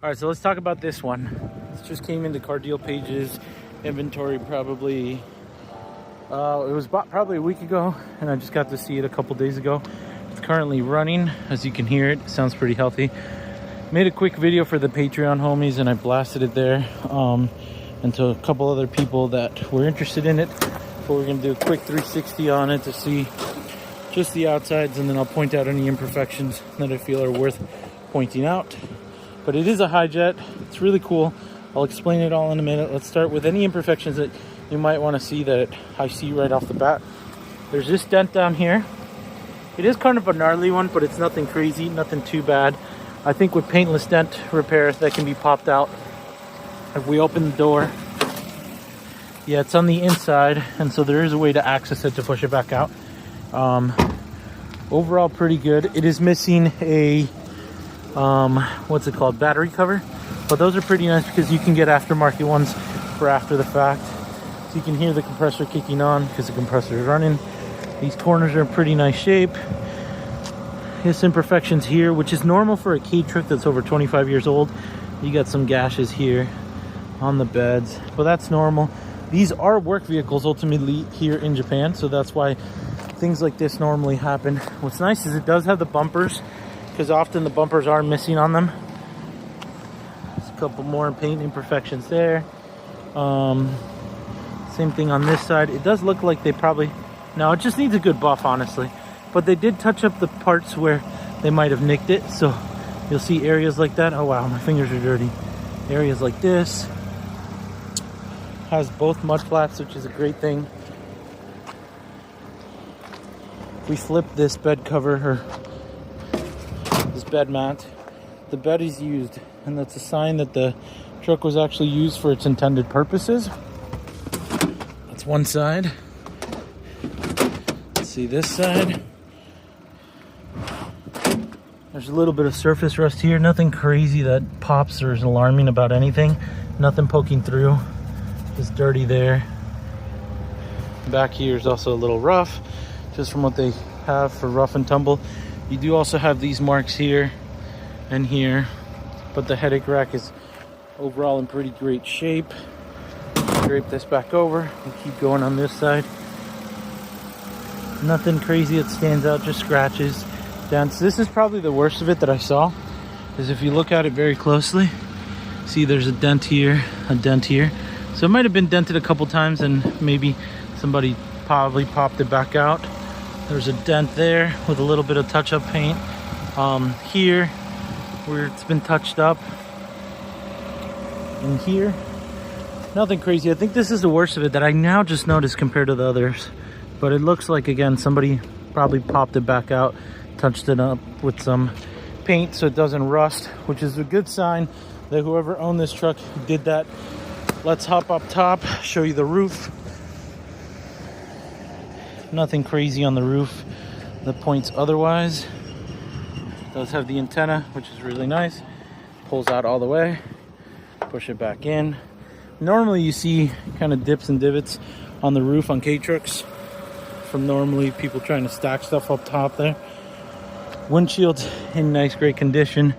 All right, so let's talk about this one. This just came into CarDealPage's inventory probably, it was bought probably a week ago, and I just got to see it a couple days ago. It's currently running. As you can hear, it sounds pretty healthy. Made a quick video for the Patreon homies, and I blasted it there, and to a couple other people that were interested in it. But we're gonna do a quick 360 on it to see just the outsides, and then I'll point out any imperfections that I feel are worth pointing out. But it is a Hijet. It's really cool. I'll explain it all in a minute. Let's start with any imperfections that you might want to see that I see right off the bat. There's this dent down here. It is kind of a gnarly one, but it's nothing crazy, nothing too bad. I think with paintless dent repair, that can be popped out. If we open the door, yeah, it's on the inside, and so there is a way to access it to push it back out. Overall, pretty good. It is missing a what's it called, battery cover, but those are pretty nice because you can get aftermarket ones for after the fact. So you can hear the compressor kicking on because the compressor is running. These corners are in pretty nice shape. Here's imperfections here, which is normal for a K truck that's over 25 years old. You got some gashes here on the beds, but that's normal. These are work vehicles ultimately here in Japan, so that's why things like this normally happen. What's nice is it does have the bumpers, because often the bumpers are missing on them. There's a couple more paint imperfections there. Same thing on this side. It does look like they probably, no, it just needs a good buff, honestly. But they did touch up the parts where they might have nicked it, so you'll see areas like that. Oh wow, my fingers are dirty. Areas like this. Has both mud flaps, which is a great thing. If we flip this bed cover, or this bed mat, the bed is used, and that's a sign that the truck was actually used for its intended purposes. That's one side. Let's see this side. There's a little bit of surface rust here, nothing crazy that pops or is alarming about anything. Nothing poking through, just dirty there. Back here is also a little rough, just from what they have for rough and tumble. You do also have these marks here and here, but the headache rack is overall in pretty great shape. Drape this back over and keep going on this side. Nothing crazy that stands out, just scratches, dents. This is probably the worst of it that I saw, is if you look at it very closely, see there's a dent here, a dent here. So it might have been dented a couple times and maybe somebody probably popped it back out. There's a dent there with a little bit of touch-up paint. Here, where it's been touched up. And here, nothing crazy. I think this is the worst of it that I now just noticed compared to the others. But it looks like, again, somebody probably popped it back out, touched it up with some paint so it doesn't rust, which is a good sign that whoever owned this truck did that. Let's hop up top, show you the roof. Nothing crazy on the roof that points otherwise. It does have the antenna, which is really nice. Pulls out all the way. Push it back in. Normally you see kind of dips and divots on the roof on K-trucks from normally people trying to stack stuff up top there. Windshield's in nice, great condition.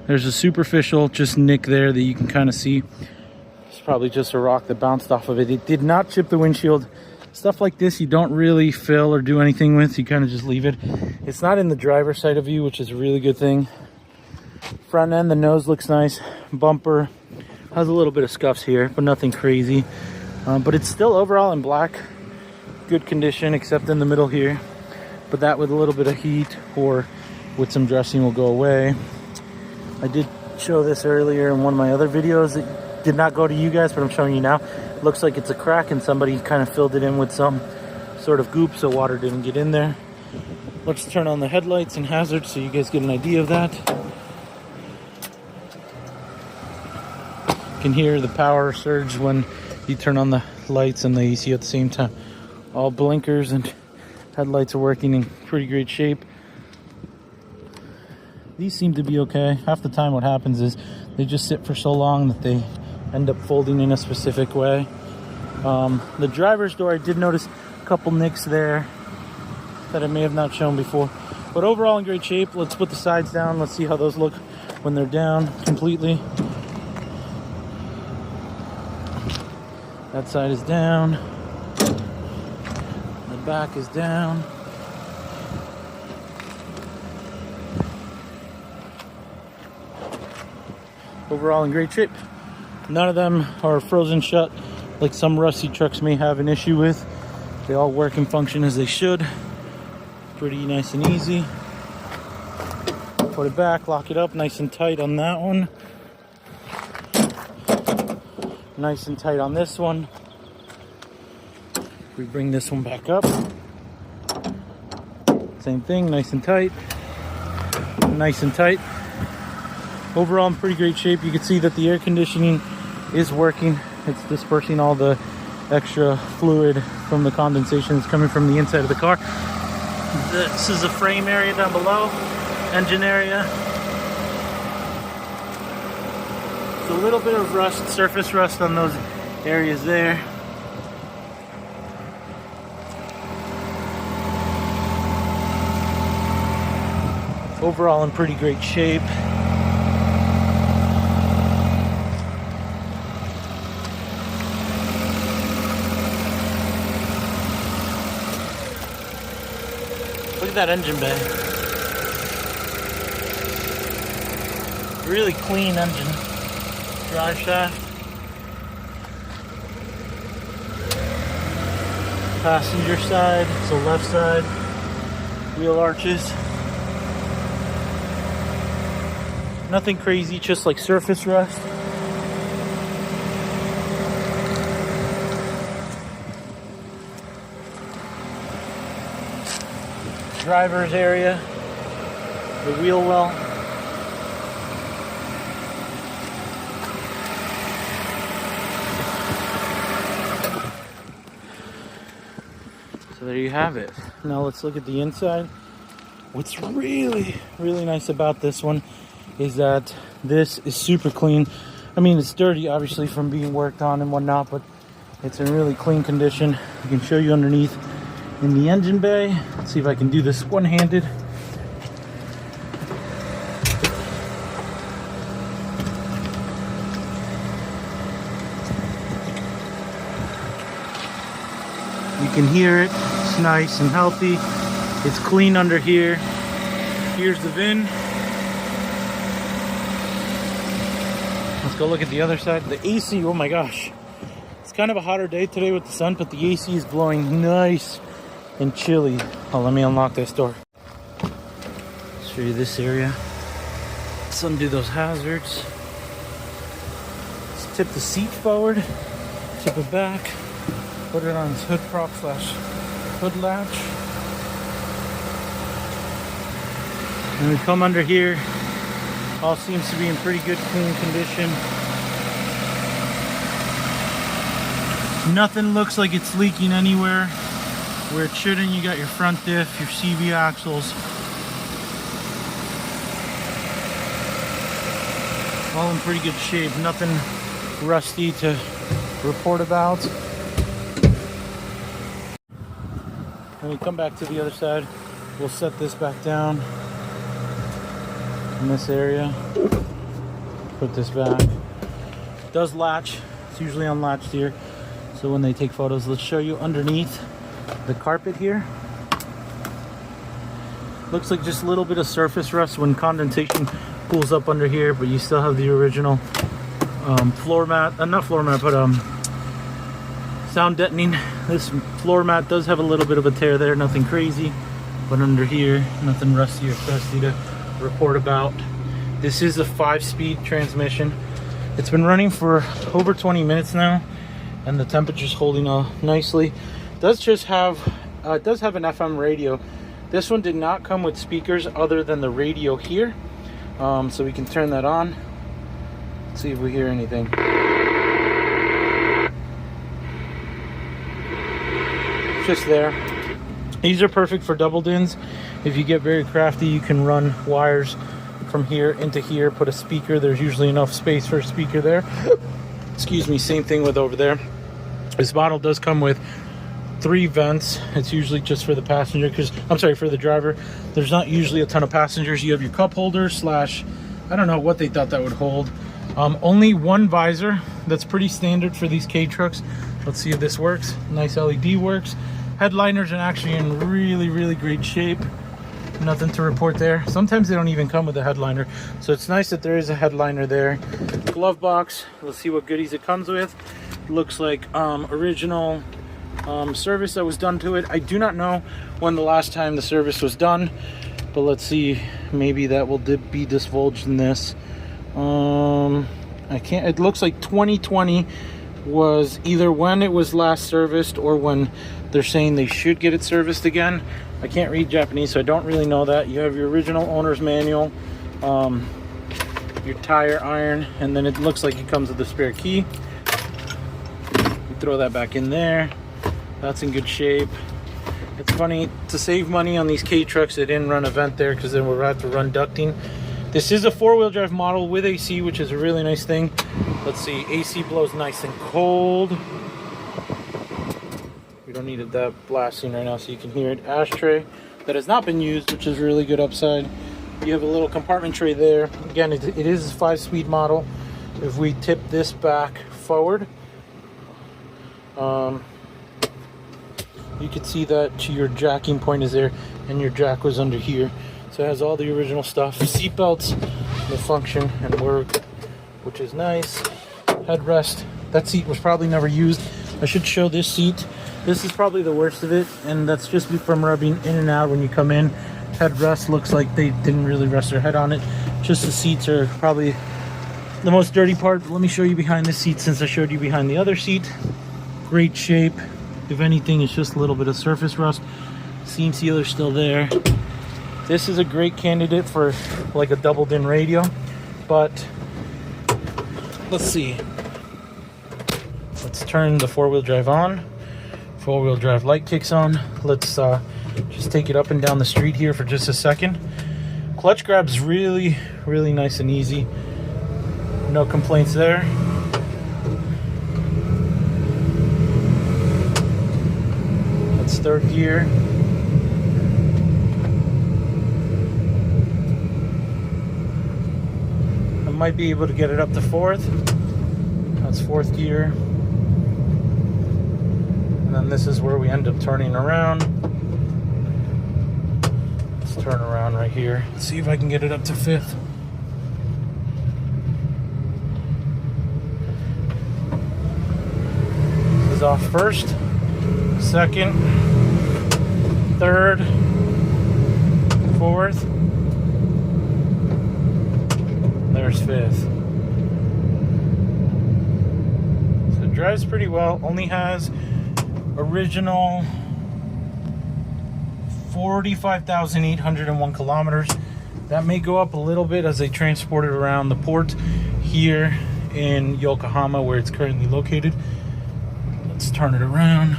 There's a superficial just nick there that you can kind of see. It's probably just a rock that bounced off of it. It did not chip the windshield. Stuff like this you don't really fill or do anything with. You kind of just leave it. It's not in the driver's side of view, which is a really good thing. Front end, the nose looks nice. Bumper has a little bit of scuffs here, but nothing crazy. But it's still overall in black. Good condition, except in the middle here. But that with a little bit of heat or with some dressing will go away. I did show this earlier in one of my other videos that did not go to you guys, but I'm showing you now. It looks like it's a crack and somebody kind of filled it in with some sort of goop so water didn't get in there. Let's turn on the headlights and hazards so you guys get an idea of that. You can hear the power surge when you turn on the lights and the AC at the same time. All blinkers and headlights are working in pretty great shape. These seem to be okay. Half the time what happens is they just sit for so long that they end up folding in a specific way. The driver's door, I did notice a couple nicks there that I may have not shown before. But overall in great shape. Let's put the sides down. Let's see how those look when they're down completely. That side is down. The back is down. Overall in great shape. None of them are frozen shut like some rusty trucks may have an issue with. They all work and function as they should. Pretty nice and easy. Put it back, lock it up nice and tight on that one. Nice and tight on this one. We bring this one back up. Same thing, nice and tight. Nice and tight. Overall in pretty great shape. You can see that the air conditioning is working. It's dispersing all the extra fluid from the condensation that's coming from the inside of the car. This is the frame area down below, engine area. It's a little bit of rust, surface rust on those areas there. Overall in pretty great shape. Look at that engine bay. Really clean engine. Drive shaft. Passenger side, so left side. Wheel arches. Nothing crazy, just like surface rust. Driver's area, the wheel well. So there you have it. Now let's look at the inside. What's really nice about this one is that this is super clean. I mean, it's dirty obviously from being worked on and whatnot, but it's in really clean condition. I can show you underneath in the engine bay. Let's see if I can do this one-handed. You can hear it. It's nice and healthy. It's clean under here. Here's the VIN. Let's go look at the other side. The AC, oh my gosh. It's kind of a hotter day today with the sun, but the AC is blowing nice and chilly. Oh, let me unlock this door. Show you this area. Let's undo those hazards. Let's tip the seat forward, tip it back, put it on its hood prop slash hood latch. And we come under here. All seems to be in pretty good, clean condition. Nothing looks like it's leaking anywhere. Where it shouldn't, you got your front diff, your CV axles. All in pretty good shape. Nothing rusty to report about. When we come back to the other side, we'll set this back down in this area. Put this back. It does latch. It's usually unlatched here. So when they take photos, let's show you underneath the carpet here. Looks like just a little bit of surface rust when condensation pulls up under here, but you still have the original floor mat, not floor mat, but sound deadening. This floor mat does have a little bit of a tear there, nothing crazy, but under here, nothing rusty or crusty to report about. This is a 5-speed transmission. It's been running for over 20 minutes now, and the temperature's holding nicely. It does have an FM radio. This one did not come with speakers other than the radio here, so we can turn that on. Let's see if we hear anything. It's just there. These are perfect for double DINs. If you get very crafty, you can run wires from here into here, put a speaker. There's usually enough space for a speaker there. Excuse me, same thing with over there. This model does come with 3 vents. It's usually just for the passenger, for the driver. There's not usually a ton of passengers. You have your cup holder slash, I don't know what they thought that would hold. Only 1 visor. That's pretty standard for these K trucks. Let's see if this works. Nice LED works. Headliners are actually in really great shape. Nothing to report there. Sometimes they don't even come with a headliner, so it's nice that there is a headliner there. Glove box, let's see what goodies it comes with. Looks like original service that was done to it. I do not know when the last time the service was done, but let's see, maybe that will be divulged in this. I can't, it looks like 2020 was either when it was last serviced or when they're saying they should get it serviced again. I can't read Japanese, so I don't really know that. You have your original owner's manual, your tire iron, and then it looks like it comes with a spare key. You throw that back in there. That's in good shape. It's funny, to save money on these K trucks, they didn't run a vent there because then we'll have to run ducting. This is a 4-wheel drive model with AC, which is a really nice thing. Let's see, AC blows nice and cold. We don't need it that blasting right now, so you can hear it. Ashtray that has not been used, which is really good upside. You have a little compartment tray there. Again, it is a 5-speed model. If we tip this back forward, you can see that your jacking point is there, and your jack was under here. So it has all the original stuff. Seat belts, they function and work, which is nice. Headrest, that seat was probably never used. I should show this seat. This is probably the worst of it, and that's just from rubbing in and out when you come in. Headrest looks like they didn't really rest their head on it. Just the seats are probably the most dirty part. Let me show you behind this seat since I showed you behind the other seat. Great shape. If anything, it's just a little bit of surface rust. Seam sealer's still there. This is a great candidate for like a double din radio, but let's see. Let's turn the 4-wheel drive on. 4-wheel drive light kicks on. Let's just take it up and down the street here for just a second. Clutch grab's really nice and easy. No complaints there. That's 3rd gear. I might be able to get it up to 4th. That's 4th gear. And then this is where we end up turning around. Let's turn around right here. Let's see if I can get it up to 5th. This is off 1st, 2nd, 3rd, 4th. There's 5th. So it drives pretty well. Only has original 45,801 kilometers. That may go up a little bit as they transport it around the port here in Yokohama, where it's currently located. Let's turn it around.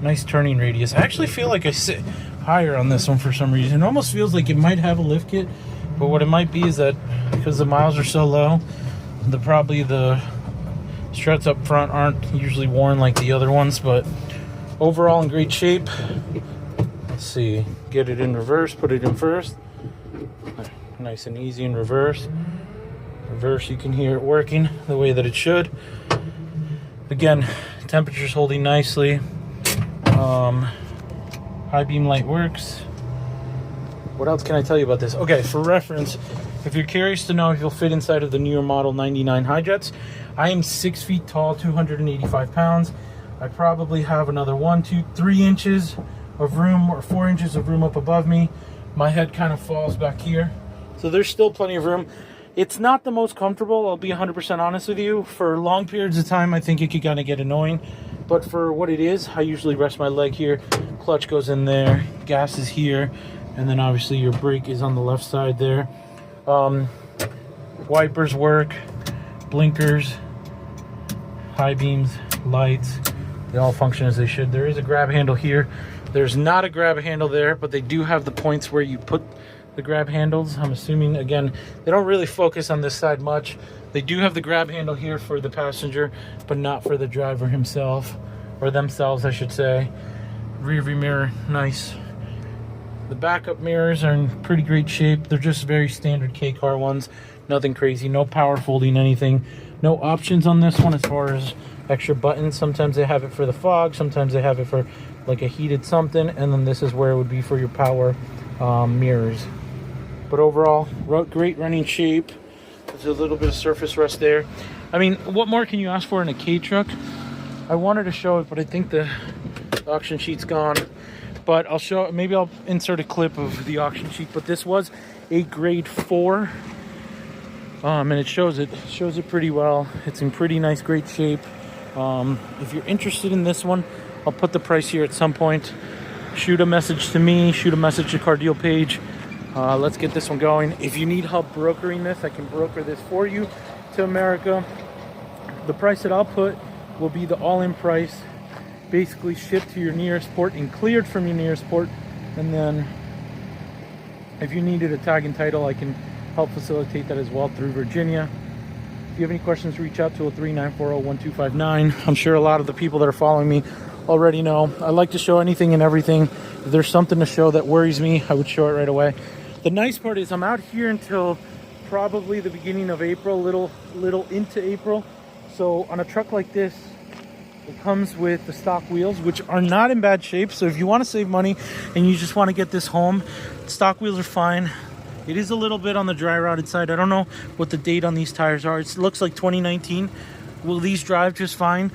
Nice turning radius. I actually feel like I sit higher on this one for some reason. It almost feels like it might have a lift kit, but what it might be is that because the miles are so low, probably the struts up front aren't usually worn like the other ones, but overall in great shape. Let's see, get it in reverse, put it in first. Nice and easy in reverse. Reverse, you can hear it working the way that it should. Again, temperature's holding nicely. High beam light works. What else can I tell you about this? Okay, for reference, if you're curious to know if you'll fit inside of the newer model 99 Hijets, I am 6 feet tall, 285 pounds. I probably have another 1, 2, 3 inches of room, or 4 inches of room up above me. My head kind of falls back here, so there's still plenty of room. It's not the most comfortable, I'll be 100% honest with you. For long periods of time, I think it could kind of get annoying. But for what it is, I usually rest my leg here. Clutch goes in there, gas is here, and then obviously your brake is on the left side there. Wipers work, blinkers, high beams, lights, they all function as they should. There is a grab handle here. There's not a grab handle there, but they do have the points where you put the grab handles. I'm assuming, again, they don't really focus on this side much. They do have the grab handle here for the passenger, but not for the driver himself, or themselves, I should say. Rear view mirror, nice. The backup mirrors are in pretty great shape. They're just very standard K-car ones. Nothing crazy, no power folding anything. No options on this one as far as extra buttons. Sometimes they have it for the fog, sometimes they have it for like a heated something, and then this is where it would be for your power mirrors. But overall, great running shape. There's a little bit of surface rust there. I mean, what more can you ask for in a K truck? I wanted to show it, but I think the auction sheet's gone. But I'll show, maybe I'll insert a clip of the auction sheet. But this was a grade 4. And it shows it pretty well. It's in pretty nice, great shape. If you're interested in this one, I'll put the price here at some point. Shoot a message to me, shoot a message to CarDealPage. Let's get this one going. If you need help brokering this, I can broker this for you to America. The price that I'll put will be the all-in price, basically shipped to your nearest port and cleared from your nearest port. And then if you needed a tag and title, I can help facilitate that as well through Virginia. If you have any questions, reach out to 203-940-1259. I'm sure a lot of the people that are following me already know I like to show anything and everything. If there's something to show that worries me, I would show it right away. The nice part is I'm out here until probably the beginning of April, little into April. So on a truck like this, it comes with the stock wheels, which are not in bad shape. So if you want to save money and you just want to get this home, stock wheels are fine. It is a little bit on the dry rotted side. I don't know what the date on these tires are. It looks like 2019. Will these drive just fine?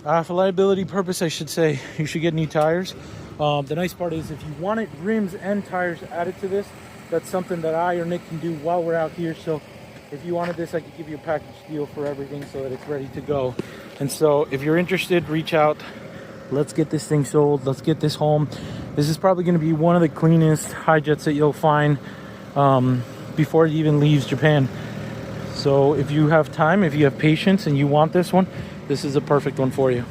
For liability purpose, I should say you should get new tires. The nice part is if you wanted rims and tires added to this, that's something that I or Nick can do while we're out here. So if you wanted this, I could give you a package deal for everything so that it's ready to go. And so if you're interested, reach out. Let's get this thing sold. Let's get this home. This is probably going to be one of the cleanest Hijets that you'll find before it even leaves Japan. So if you have time, if you have patience and you want this one, this is a perfect one for you.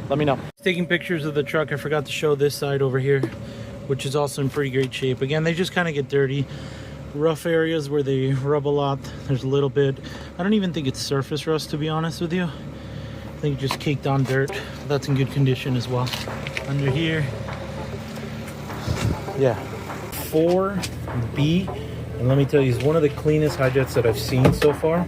Let me know. Taking pictures of the truck, I forgot to show this side over here, which is also in pretty great shape. Again, they just kind of get dirty. Rough areas where they rub a lot, there's a little bit. I don't even think it's surface rust, to be honest with you. I think just caked on dirt. That's in good condition as well. Under here, yeah, 4B. And let me tell you, it's one of the cleanest Hijets that I've seen so far.